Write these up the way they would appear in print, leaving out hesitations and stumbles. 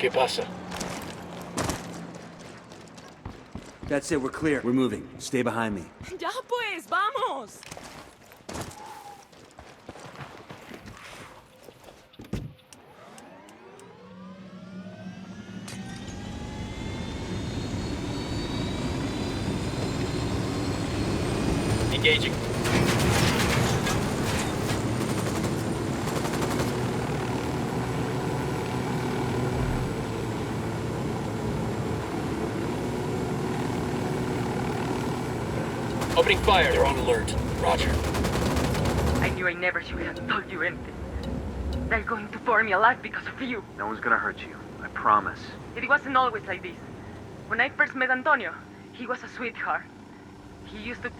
¿Qué pasa? That's it, we're clear. We're moving. Stay behind me. Ya pues, vamos. Engaging. Opening fire. They're on alert. Roger. I knew I never should have told you anything. They're going to burn me alive because of you. No one's gonna hurt you. I promise. It wasn't always like this. When I first met Antonio, he was a sweetheart. He used to...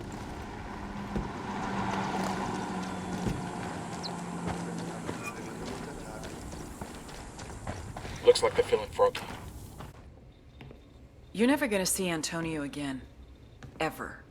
Looks like they're feeling froggy. You're never gonna see Antonio again. Ever.